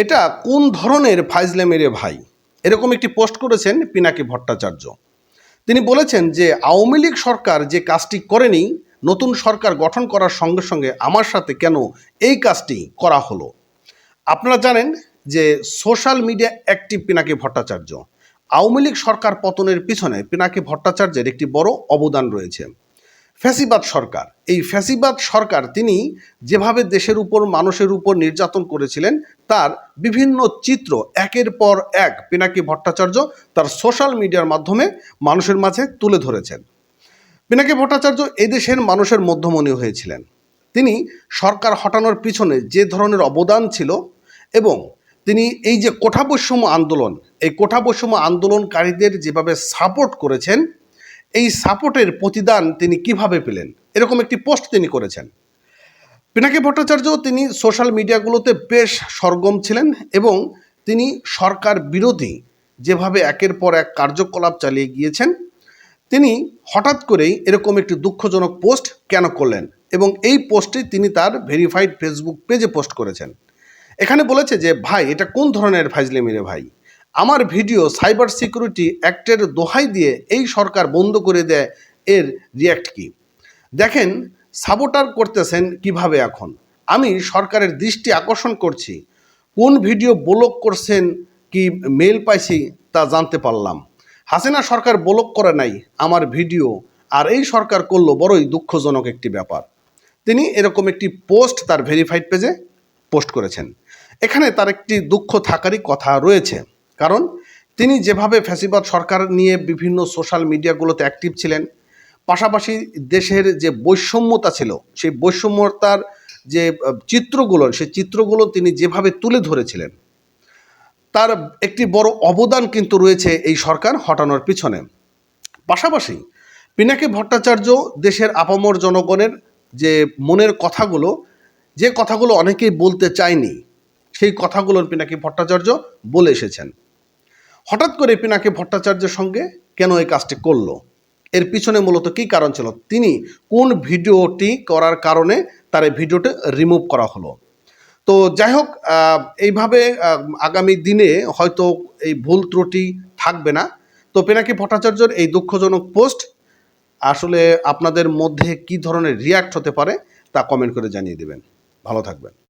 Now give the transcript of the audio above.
এটা কোন ধরনের ফাইজলামি রে ভাই, এরকম একটি পোস্ট করেছেন পিনাকি ভট্টাচার্য। তিনি বলেছেন যে আওয়ামী লীগ সরকার যে কাজটি করেনি, নতুন সরকার গঠন করার সঙ্গে সঙ্গে আমার সাথে কেন এই কাজটি করা হলো। আপনারা জানেন যে social media active Pinaki Bhattacharya. Awami League সরকার পতনের পিছনে পিনাকি ভট্টাচার্যের একটি বড় অবদান রয়েছে। ফ্যাসিবাদ সরকার, এই ফ্যাসিবাদ সরকার তিনি যেভাবে দেশের উপর মানুষের উপর নির্যাতন করেছিলেন তার বিভিন্ন চিত্র একের পর এক পিনাকি ভট্টাচার্য তার সোশ্যাল মিডিয়ার মাধ্যমে মানুষের মাঝে তুলে ধরেছেন। পিনাকি ভট্টাচার্য এদেশের মানুষের মধ্যমণি হয়েছিলেন। তিনি সরকার হটানোর পিছনে যে ধরনের অবদান ছিল এবং তিনি এই যে কোঠা বৈষম্য আন্দোলন, এই কোঠা বৈষম্য আন্দোলনকারীদের যেভাবে সাপোর্ট করেছেন, এই সাপোর্টের প্রতিদান তিনি কিভাবে পেলেন, এরকম একটি পোস্ট তিনি করেছেন। পিনাকি ভট্টাচার্য তিনি সোশ্যাল মিডিয়াগুলোতে বেশ সরগম ছিলেন এবং তিনি সরকার বিরোধী যেভাবে একের পর এক কার্যকলাপ চালিয়ে গিয়েছেন, তিনি হঠাৎ করেই এরকম একটি দুঃখজনক পোস্ট কেন করলেন এবং এই পোস্টটি তিনি তার ভেরিফাইড ফেসবুক পেজে পোস্ট করেছেন। এখানে বলেছে যে ভাই, এটা কোন ধরনের ফাইজলামি রে ভাই, আমার ভিডিও সাইবার সিকিউরিটি অ্যাক্টের দোহাই দিয়ে এই সরকার বন্ধ করে দেয়, এর রিয়্যাক্ট কি দেখেন, সাবোটার করতেছেন কিভাবে। এখন আমি সরকারের দৃষ্টি আকর্ষণ করছি, কোন ভিডিও ব্লক করছেন কি মেল পাইছি তা জানতে পারলাম। হাসিনা সরকার ব্লক করে নাই আমার ভিডিও, আর এই সরকার করলো, বড়ই দুঃখজনক একটি ব্যাপার। তিনি এরকম একটি পোস্ট তার ভেরিফাইড পেজে পোস্ট করেছেন। এখানে তার একটি দুঃখ থাকারই কথা রয়েছে, কারণ তিনি যেভাবে ফ্যাসিবাদ সরকার নিয়ে বিভিন্ন সোশ্যাল মিডিয়াগুলোতে অ্যাক্টিভ ছিলেন, পাশাপাশি দেশের যে বৈষম্যতা ছিল সেই বৈষম্যতার যে চিত্রগুলো, সেই চিত্রগুলো তিনি যেভাবে তুলে ধরেছিলেন, তার একটি বড় অবদান কিন্তু রয়েছে এই সরকার হটানোর পিছনে। পাশাপাশি পিনাকি ভট্টাচার্য দেশের আপামর জনগণের যে মনের কথাগুলো, যে কথাগুলো অনেকেই বলতে চায়নি, সেই কথাগুলো পিনাকি ভট্টাচার্য বলে এসেছেন। হঠাৎ করে পিনাকি ভট্টাচার্যের সঙ্গে কেন এই কাজটি করলো, এর পিছনে মূলত কী কারণ ছিল, তিনি কোন ভিডিওটি করার কারণে তার এই ভিডিওটি রিমুভ করা হলো। তো যাই হোক, এইভাবে আগামী দিনে হয়তো এই ভুল ত্রুটি থাকবে না। তো পিনাকি ভট্টাচার্যের এই দুঃখজনক পোস্ট আসলে আপনাদের মধ্যে কী ধরনের রিয়্যাক্ট হতে পারে তা কমেন্ট করে জানিয়ে দেবেন। ভালো থাকবেন।